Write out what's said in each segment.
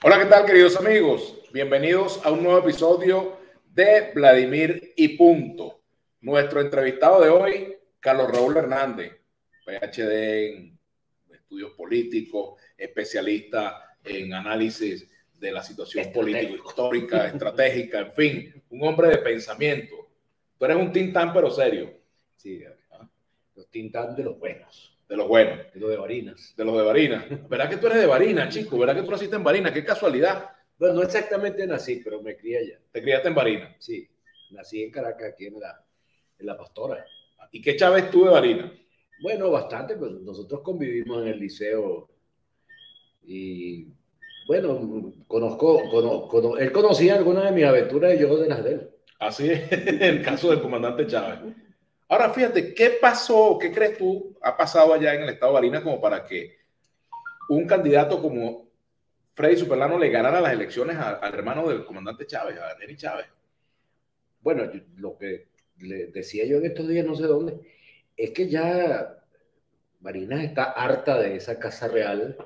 Hola, ¿qué tal, queridos amigos? Bienvenidos a un nuevo episodio de Vladimir y Punto. Nuestro entrevistado de hoy, Carlos Raúl Hernández, PhD en estudios políticos, especialista en análisis de la situación político-histórica, estratégica, en fin, un hombre de pensamiento. Tú eres un tintán, pero serio. Sí, los tintán de los buenos. De los buenos. De los de Barinas. De los de Barinas. ¿Verdad que tú eres de Barinas, chico? ¿Verdad que tú naciste en Barinas? ¡Qué casualidad! Bueno, no exactamente nací, pero me crié allá. ¿Te criaste en Barinas? Sí, nací en Caracas, aquí en la Pastora. ¿Y qué Chávez tú de Barinas? Bueno, bastante, pues nosotros convivimos en el liceo y, bueno, él conocía algunas de mis aventuras y yo de las de él. Así es el caso del comandante Chávez. Ahora, fíjate, ¿qué pasó? ¿Qué crees tú ha pasado allá en el estado de Barinas como para que un candidato como Freddy Superlano le ganara las elecciones al hermano del comandante Chávez, a Neri Chávez? Bueno, lo que le decía yo en estos días, no sé dónde, es que ya Barinas está harta de esa casa real,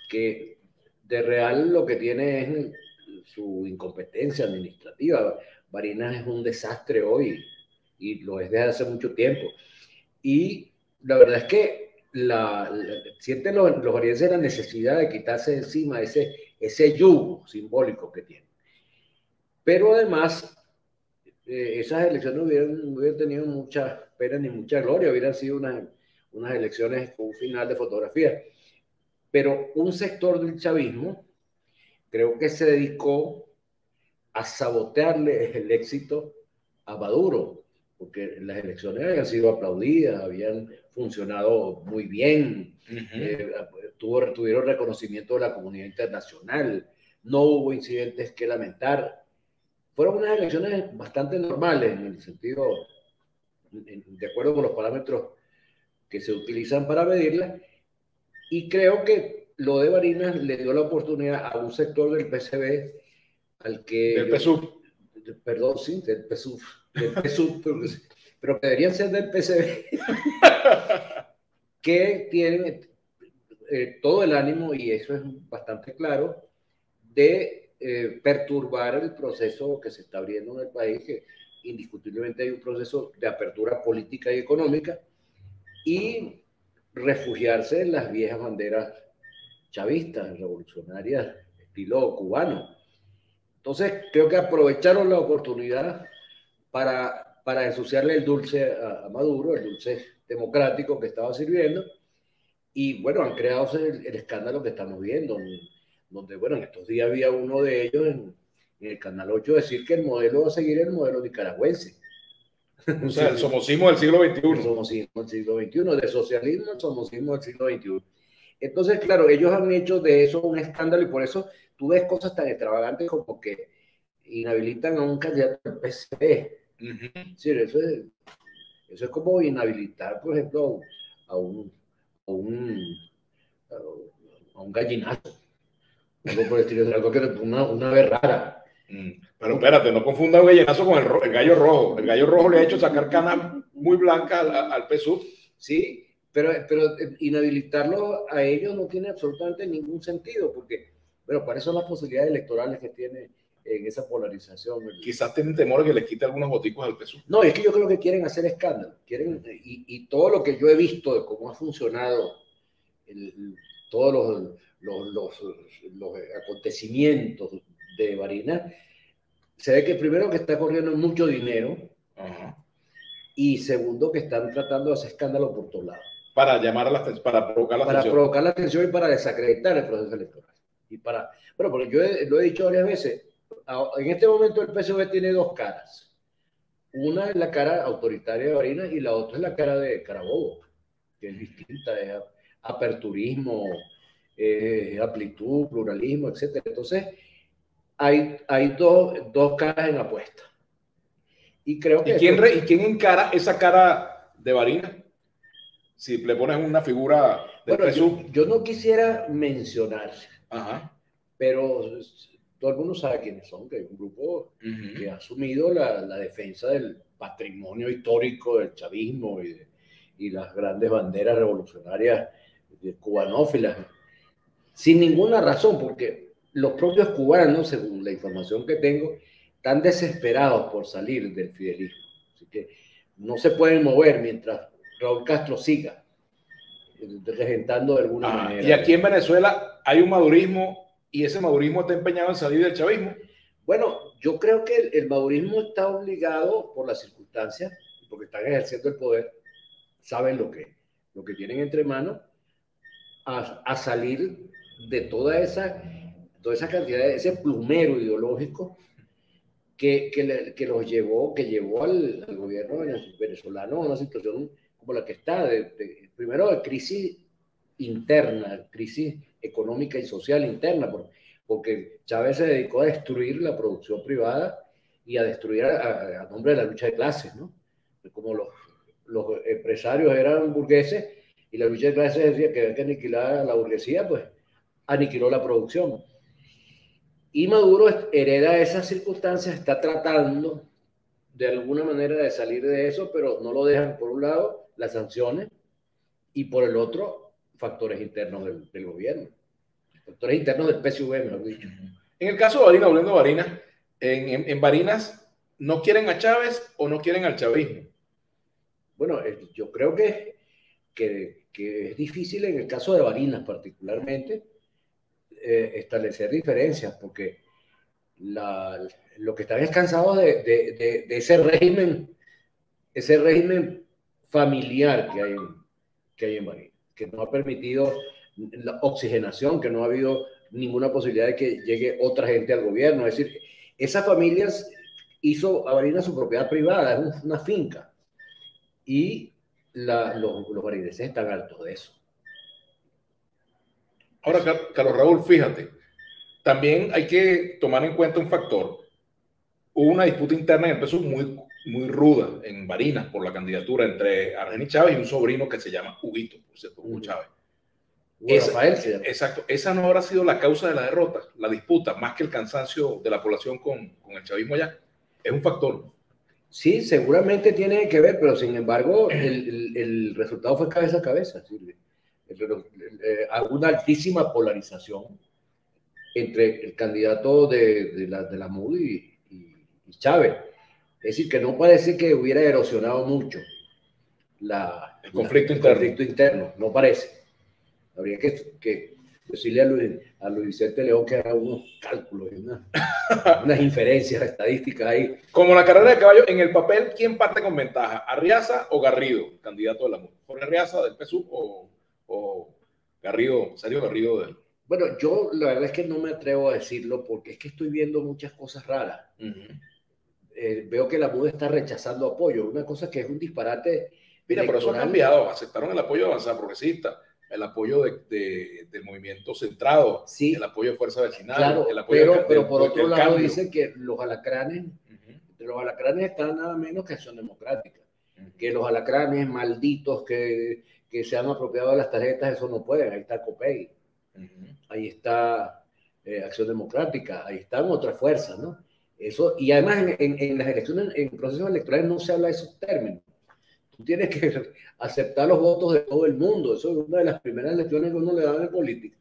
que de real lo que tiene es su incompetencia administrativa. Barinas es un desastre hoy y lo es desde hace mucho tiempo. Y la verdad es que sienten los barineses la necesidad de quitarse de encima ese yugo simbólico que tienen. Pero además, esas elecciones no hubieran tenido mucha pena ni mucha gloria, hubieran sido unas elecciones con un final de fotografía. Pero un sector del chavismo creo que se dedicó a sabotearle el éxito a Maduro, porque las elecciones habían sido aplaudidas, habían funcionado muy bien, tuvieron reconocimiento de la comunidad internacional, no hubo incidentes que lamentar. Fueron unas elecciones bastante normales en el sentido, de acuerdo con los parámetros que se utilizan para medirlas, y creo que lo de Barinas le dio la oportunidad a un sector del PCB al que... Del PSUV. Perdón, sí, del PSUV, pero que deberían ser del PCB, que tienen todo el ánimo, y eso es bastante claro, de perturbar el proceso que se está abriendo en el país, que indiscutiblemente hay un proceso de apertura política y económica, y refugiarse en las viejas banderas chavistas, revolucionarias, estilo cubano. Entonces, creo que aprovecharon la oportunidad para ensuciarle el dulce a Maduro, el dulce democrático que estaba sirviendo, y bueno, han creado el escándalo que estamos viendo, donde, bueno, en estos días había uno de ellos en el Canal 8 decir que el modelo va a seguir el modelo nicaragüense. O sea, el somocismo del siglo XXI. El somocismo del siglo XXI, de socialismo al somocismo del siglo XXI. Entonces, claro, ellos han hecho de eso un escándalo y por eso tú ves cosas tan extravagantes como que inhabilitan a un candidato del PSP. Sí, eso es como inhabilitar, por ejemplo, a un gallinazo. Algo por el estilo, algo que una vez rara. Pero espérate, no confunda un gallinazo con el gallo rojo. El gallo rojo le ha hecho sacar cana muy blanca al PSUV. Sí, pero inhabilitarlo a ellos no tiene absolutamente ningún sentido, porque, bueno, ¿cuáles son las posibilidades electorales que tiene en esa polarización? Quizás tienen temor de que les quite algunos boticos al PSUV. No, es que yo creo que quieren hacer escándalo. Y todo lo que yo he visto de cómo ha funcionado todos los acontecimientos de Barinas, se ve que primero que está corriendo mucho dinero, y segundo que están tratando de hacer escándalo por todos lados. Para provocar la atención. Para provocar la atención y para desacreditar el proceso electoral. Bueno, porque yo lo he dicho varias veces, en este momento el PSOE tiene dos caras. Una es la cara autoritaria de Barinas y la otra es la cara de Carabobo, que es distinta, es aperturismo, amplitud, pluralismo, etc. Entonces, hay dos caras en apuesta. Y creo que... ¿Y quién encara esa cara de Barinas? Si le pones una figura del PSUV. Yo no quisiera mencionar, pero todo el mundo sabe quiénes son, que es un grupo que ha asumido la defensa del patrimonio histórico del chavismo y las grandes banderas revolucionarias cubanófilas, sin ninguna razón, porque los propios cubanos, según la información que tengo, están desesperados por salir del fidelismo. Así que no se pueden mover mientras Raúl Castro siga regentando de alguna manera. Y aquí en Venezuela hay un madurismo y ese madurismo está empeñado en salir del chavismo. Bueno, yo creo que el madurismo está obligado por las circunstancias, porque están ejerciendo el poder, saben lo que tienen entre manos, a salir de toda esa cantidad, de ese plumero ideológico que llevó al gobierno venezolano a una situación como la que está, primero de crisis interna, crisis económica y social interna, porque Chávez se dedicó a destruir la producción privada y a destruir a nombre de la lucha de clases, ¿no? Como los empresarios eran burgueses y la lucha de clases decía que había que aniquilar a la burguesía, pues aniquiló la producción. Y Maduro hereda esas circunstancias, está tratando de alguna manera de salir de eso, pero no lo dejan, por un lado, las sanciones, y por el otro, factores internos del gobierno. Factores internos del PSUV, mejor dicho. En el caso de Barinas, volviendo a Barinas, en Barinas, ¿no quieren a Chávez o no quieren al chavismo? Bueno, yo creo que es difícil en el caso de Barinas particularmente establecer diferencias, porque lo que están es cansados de ese régimen familiar que hay en Barinas, que no ha permitido la oxigenación, que no ha habido ninguna posibilidad de que llegue otra gente al gobierno. Es decir, esas familias hizo a Barinas su propiedad privada, es una finca, y los barineses están hartos de eso. Ahora, Carlos Raúl, fíjate, también hay que tomar en cuenta un factor. Hubo una disputa interna en el PSUV muy ruda en Barinas por la candidatura entre Argenis Chávez y un sobrino que se llama Huguito, por cierto, Hugo Chávez. Rafael, sí. Exacto, esa no habrá sido la causa de la derrota, la disputa, más que el cansancio de la población con el chavismo allá. Es un factor. Sí, seguramente tiene que ver, pero sin embargo el resultado fue cabeza a cabeza. ¿Sí? Una altísima polarización entre el candidato de la MUD y Chávez. Es decir, que no parece que hubiera erosionado mucho el conflicto interno, no parece. Habría que decirle a Luis Vicente León que haga unos cálculos y unas inferencias estadísticas ahí. Como la carrera de caballo, en el papel, ¿quién parte con ventaja? ¿Arriaza o Garrido, candidato de la MUD? ¿Jorge Arriaza del PSUV o Garrido, Sergio Garrido del...? Bueno, yo la verdad es que no me atrevo a decirlo porque es que estoy viendo muchas cosas raras. Veo que la MUD está rechazando apoyo, una cosa que es un disparate. Mira, pero eso ha cambiado. Aceptaron el apoyo de Avanzada Progresista, el apoyo del movimiento centrado, sí, el apoyo de Fuerza Vecinal, claro, el apoyo pero por otro lado dicen que los alacranes, entre los alacranes están nada menos que Acción Democrática, que los alacranes malditos que se han apropiado de las tarjetas, eso no pueden. Ahí está COPEI, ahí está Acción Democrática, ahí están otras fuerzas, ¿no? Eso, y además en las elecciones, en procesos electorales no se habla de esos términos. Tú tienes que aceptar los votos de todo el mundo. Eso es una de las primeras lecciones que uno le da en política.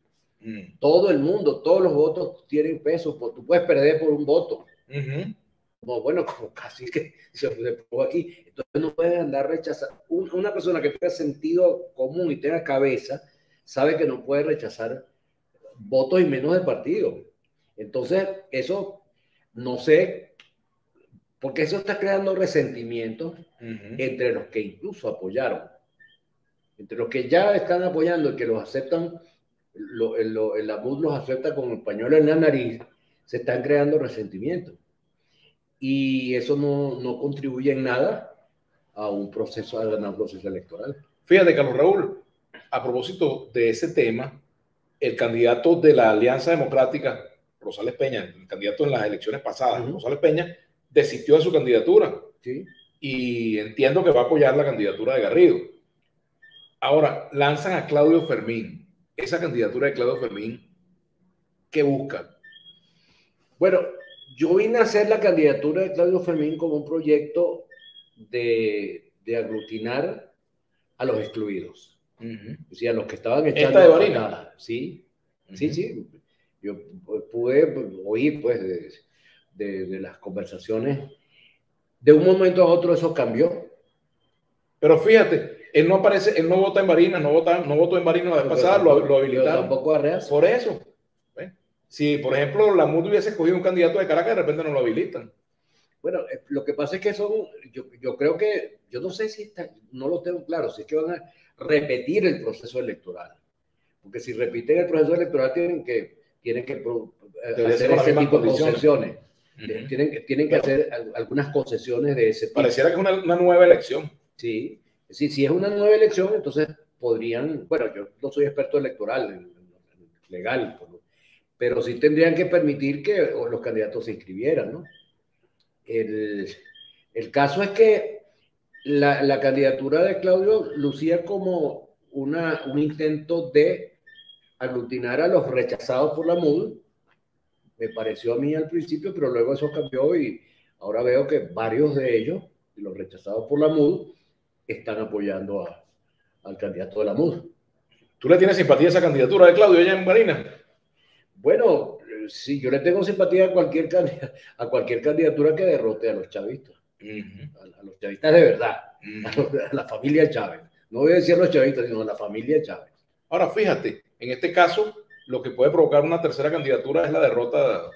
Todo el mundo, todos los votos tienen peso. Tú puedes perder por un voto. Como casi que se puso aquí. Entonces no puedes andar rechazando. Una persona que tenga sentido común y tenga cabeza sabe que no puede rechazar votos y menos de partido. Entonces, eso no sé, porque eso está creando resentimientos entre los que incluso apoyaron, entre los que ya están apoyando y que los aceptan, la MUD los acepta con el pañuelo en la nariz, se están creando resentimientos. Y eso no contribuye en nada a un proceso electoral. Fíjate, Carlos Raúl, a propósito de ese tema, el candidato de la Alianza Democrática, Rosales Peña, el candidato en las elecciones pasadas, Rosales Peña, desistió de su candidatura. Sí. Y entiendo que va a apoyar la candidatura de Garrido. Ahora, lanzan a Claudio Fermín. Esa candidatura de Claudio Fermín, ¿qué busca? Bueno, yo vine a hacer la candidatura de Claudio Fermín como un proyecto de aglutinar a los excluidos. O sea, a los que estaban echando ¿Esta de Barinas? Sí. Sí. Yo pude oír pues de las conversaciones. De un momento a otro eso cambió. Pero fíjate, él no aparece, él no vota en Barinas, no votó en Barinas la vez pasada, lo habilitaron. Tampoco Arreaza. Por eso. ¿Ves? Si, por ejemplo, la MUD hubiese escogido un candidato de Caracas, de repente no lo habilitan. Bueno, lo que pasa es que yo creo que, yo no sé si está, no lo tengo claro, si es que van a repetir el proceso electoral. Porque si repiten el proceso electoral tienen que hacer ese tipo de concesiones. Tienen que hacer algunas concesiones de ese tipo. Pareciera que es una nueva elección. Sí, si es una nueva elección, entonces podrían, bueno, yo no soy experto electoral, legal, pero sí tendrían que permitir que los candidatos se inscribieran, ¿no? El caso es que la candidatura de Claudio lucía como un intento de aglutinar a los rechazados por la MUD. Me pareció a mí al principio, pero luego eso cambió y ahora veo que varios de ellos, los rechazados por la MUD, están apoyando al candidato de la MUD. ¿Tú le tienes simpatía a esa candidatura de Claudio allá en Barinas? Bueno, sí, yo le tengo simpatía a cualquier candidatura que derrote a los chavistas. A los chavistas de verdad, a la familia Chávez. No voy a decir a los chavistas, sino a la familia Chávez. Ahora, fíjate, en este caso, lo que puede provocar una tercera candidatura es la derrota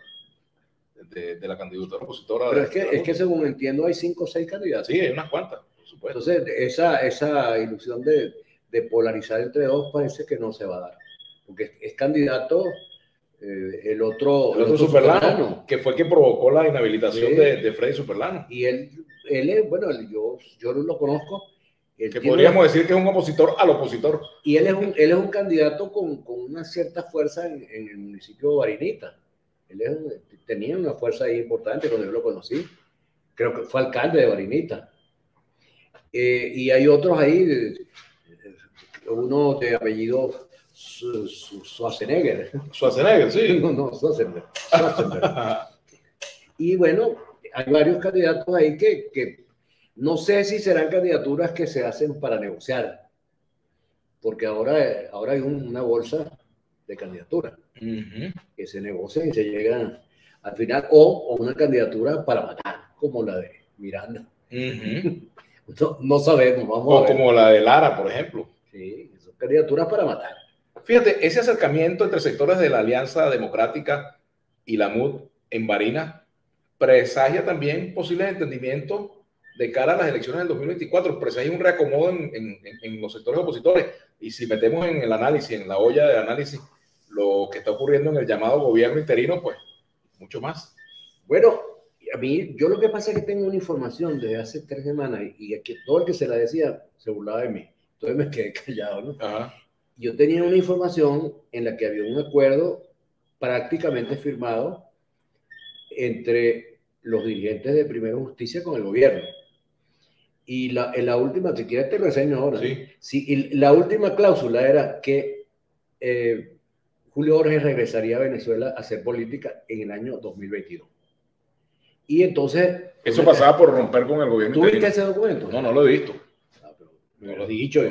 de la candidatura opositora. Pero es que según entiendo hay 5 o 6 candidatos. Sí, hay unas cuantas, por supuesto. Entonces, esa ilusión de polarizar entre dos parece que no se va a dar. Porque es candidato el otro Superlano, que fue el que provocó la inhabilitación de Freddy Superlano. Y él es, bueno, yo lo conozco. Que podríamos decir que es un opositor al opositor. Y él es un candidato con una cierta fuerza en el municipio de Barinita. Tenía una fuerza ahí importante cuando yo lo conocí. Creo que fue alcalde de Barinita. Y hay otros ahí, uno de apellido Schwarzenegger. Schwarzenegger, sí. No, Schwarzenegger. Y bueno, hay varios candidatos ahí que no sé si serán candidaturas que se hacen para negociar, porque ahora hay una bolsa de candidaturas que se negocian y se llegan al final, o una candidatura para matar, como la de Miranda. No sabemos, vamos a ver. O como la de Lara, por ejemplo. Sí, son candidaturas para matar. Fíjate, ese acercamiento entre sectores de la Alianza Democrática y la MUD en Barinas presagia también posibles entendimientos de cara a las elecciones del 2024, presagia un reacomodo en los sectores opositores. Y si metemos en el análisis, en la olla de análisis, lo que está ocurriendo en el llamado gobierno interino, pues mucho más. Bueno, a mí, yo lo que pasa es que tengo una información desde hace 3 semanas y es que todo el que se la decía se burlaba de mí. Entonces me quedé callado, ¿no? Ajá. Yo tenía una información en la que había un acuerdo prácticamente firmado entre los dirigentes de Primero Justicia con el gobierno. Y en la última, si quieres te lo enseño ahora. Sí. Sí, la última cláusula era que Julio Borges regresaría a Venezuela a hacer política en el año 2022. Y entonces... Eso pasaba por romper con el gobierno. ¿Tú viste ese documento? No, no lo he visto. Pero me lo he dicho.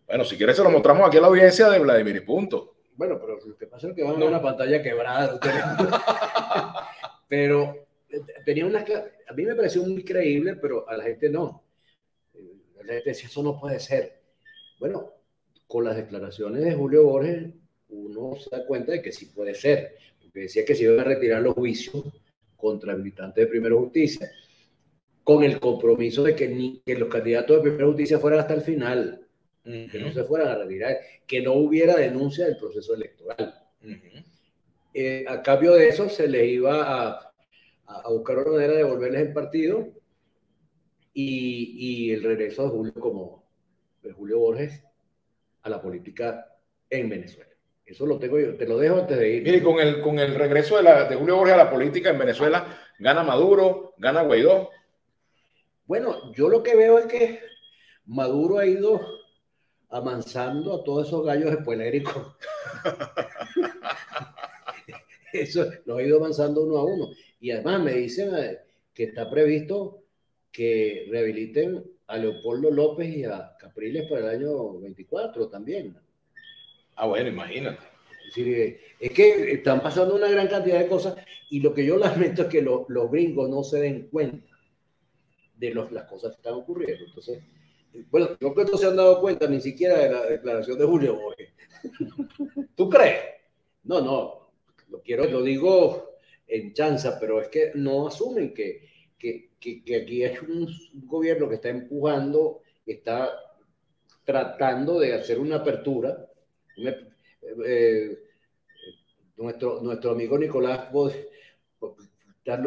Bueno, si quieres se lo mostramos aquí a la audiencia de Vladimir y punto. Bueno, pero lo que pasa es que van a una pantalla quebrada. Pero tenía a mí me pareció muy creíble, pero a la gente no. La gente decía, eso no puede ser. Bueno, con las declaraciones de Julio Borges, uno se da cuenta de que sí puede ser, porque decía que se iban a retirar los juicios contra militantes de Primero Justicia, con el compromiso de que los candidatos de Primero Justicia fueran hasta el final, que no se fueran a retirar, que no hubiera denuncia del proceso electoral. A cambio de eso, se les iba a buscar una manera de devolverles el partido y el regreso de Julio Borges a la política en Venezuela. Eso lo tengo yo, te lo dejo antes de ir. Mire, con el regreso de Julio Borges a la política en Venezuela, gana Maduro, gana Guaidó. Bueno, yo lo que veo es que Maduro ha ido amansando a todos esos gallos espueléricos. Eso los ha ido avanzando uno a uno. Y además me dicen que está previsto que rehabiliten a Leopoldo López y a Capriles para el año 24 también. Ah, bueno, imagínate. decir, es que están pasando una gran cantidad de cosas y lo que yo lamento es que los gringos no se den cuenta de las cosas que están ocurriendo. Entonces, bueno, creo que no se han dado cuenta ni siquiera de la declaración de Julio Borges. ¿Tú crees? No, lo digo en chanza, pero es que no asumen que aquí es un gobierno que está empujando, está tratando de hacer una apertura. Nuestro amigo Nicolás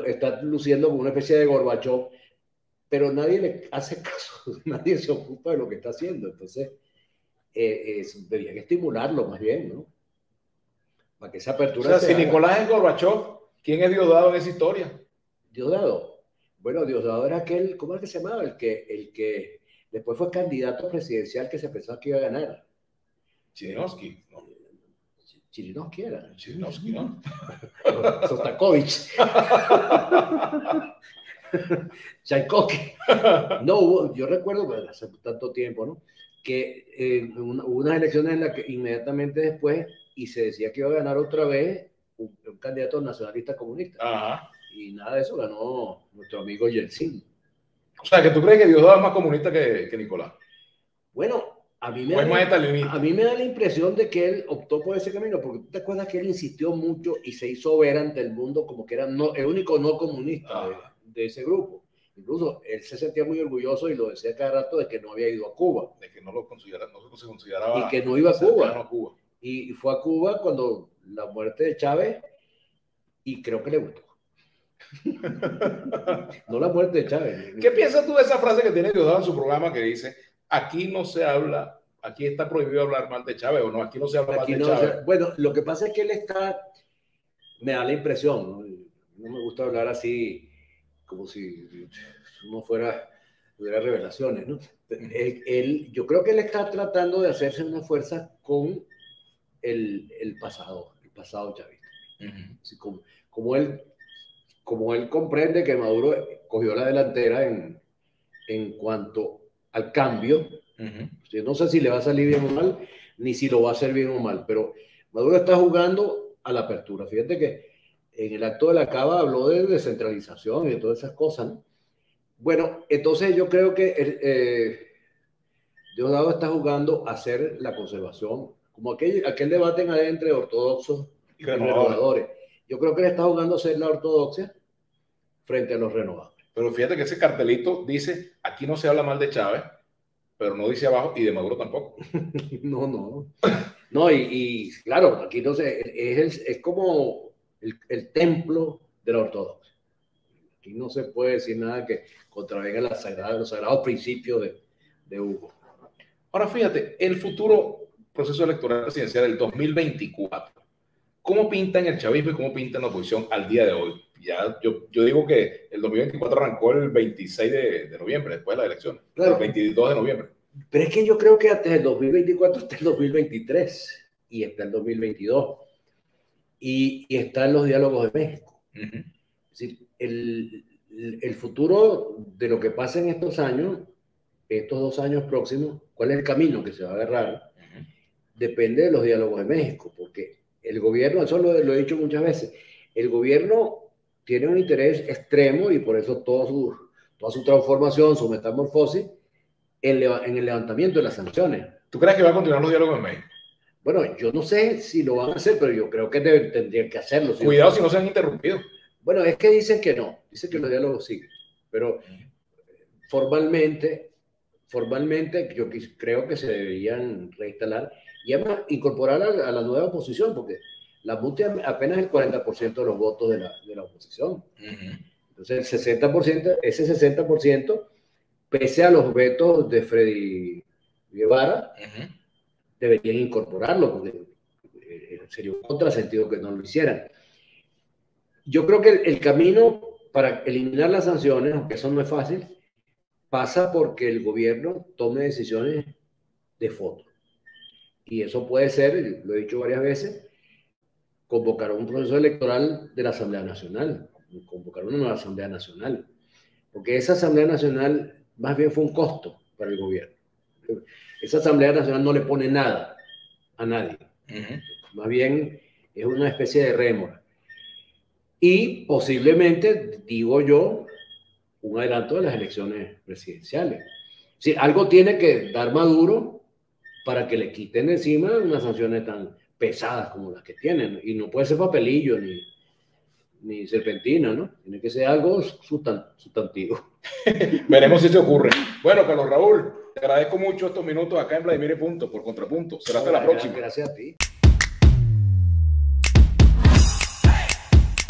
está luciendo como una especie de Gorbachov, pero nadie le hace caso, nadie se ocupa de lo que está haciendo. Entonces, debería que estimularlo más bien, ¿no? Para que esa apertura. O sea, si Nicolás es Gorbachov, ¿quién es Diosdado en esa historia? Diosdado. Bueno, Diosdado era aquel, ¿cómo es que se llamaba? El que después fue candidato presidencial que se pensaba que iba a ganar. Chirinovsky, ¿no? Chirinovsky era. Chirinovsky, ¿no? Sostakovich. Tchaikovsky. No, yo recuerdo, hace tanto tiempo, ¿no? Que hubo unas elecciones en las que inmediatamente después, y se decía que iba a ganar otra vez un candidato nacionalista comunista. Ajá. Y nada de eso ganó nuestro amigo Yeltsin. O sea, que tú crees que Diosdado es más comunista que Nicolás. Bueno, a mí me da la impresión de que él optó por ese camino, porque tú te acuerdas que él insistió mucho y se hizo ver ante el mundo como que era el único no comunista de ese grupo. Incluso él se sentía muy orgulloso y lo decía cada rato de que no había ido a Cuba. De que no se consideraba. Y que no iba a Cuba. Y fue a Cuba cuando la muerte de Chávez, y creo que le gustó. No la muerte de Chávez. ¿Qué piensas tú de esa frase que tiene Diosdado en su programa que dice, aquí no se habla, aquí está prohibido hablar mal de Chávez, o no, aquí no se habla mal de Chávez? Bueno, lo que pasa es que él me da la impresión, no me gusta hablar así como si uno hubiera revelaciones, ¿no? Yo creo que él está tratando de hacerse una fuerza con el pasado chavista. Así como él comprende que Maduro cogió la delantera en cuanto al cambio. Yo no sé si le va a salir bien o mal, ni si lo va a hacer bien o mal, pero Maduro está jugando a la apertura. Fíjate que en el acto de la Cava habló de descentralización y de todas esas cosas, ¿no? Bueno, entonces yo creo que Diosdado está jugando a hacer la conservación, como aquel debate entre ortodoxos y renovadores. Yo creo que él está jugando a hacer la ortodoxia frente a los renovadores. Pero fíjate que ese cartelito dice, aquí no se habla mal de Chávez, pero no dice abajo, y de Maduro tampoco. No, y claro, aquí no sé, es como el templo de la ortodoxia. Aquí no se puede decir nada que contravenga los sagrados principios de Hugo. Ahora fíjate, el futuro proceso electoral presidencial del 2024, ¿cómo pintan el chavismo y cómo pintan la oposición al día de hoy? Ya, yo digo que el 2024 arrancó el 26 de noviembre, después de las elecciones, claro. El 22 de noviembre. Pero es que yo creo que hasta el 2024 está el 2023 y está el 2022 y está en los diálogos de México. Es decir, el futuro de lo que pasa en estos 2 años próximos, cuál es el camino que se va a agarrar, depende de los diálogos de México, porque el gobierno, eso lo he dicho muchas veces, el gobierno tiene un interés extremo y por eso toda su transformación, su metamorfosis, en el levantamiento de las sanciones. ¿Tú crees que va a continuar los diálogos en México? Bueno, yo no sé si lo van a hacer, pero yo creo que tendrían que hacerlo. Cuidado si no se han interrumpido. Bueno, es que dicen que no, dicen que los diálogos siguen, pero formalmente yo creo que se deberían reinstalar y además incorporar a la nueva oposición, porque la MUTE apenas el 40% de los votos de la oposición. Entonces, ese 60%, pese a los vetos de Freddy Guevara, deberían incorporarlo, porque sería un contrasentido que no lo hicieran. Yo creo que el camino para eliminar las sanciones, aunque eso no es fácil, pasa porque el gobierno tome decisiones de fondo. Y eso puede ser, lo he dicho varias veces, convocar un proceso electoral de la Asamblea Nacional, convocar una nueva Asamblea Nacional, porque esa Asamblea Nacional más bien fue un costo para el gobierno. Esa Asamblea Nacional no le pone nada a nadie. más bien es una especie de rémora. Y posiblemente, digo yo, un adelanto de las elecciones presidenciales. Sí, algo tiene que dar Maduro para que le quiten de encima unas sanciones tan pesadas como las que tienen. Y no puede ser papelillo ni serpentina, ¿no? Tiene que ser algo sustantivo. Veremos si se ocurre. Bueno, Carlos Raúl, te agradezco mucho estos minutos acá en Vladimir y Punto, por Contrapunto. Será hasta la próxima. Gracias a ti.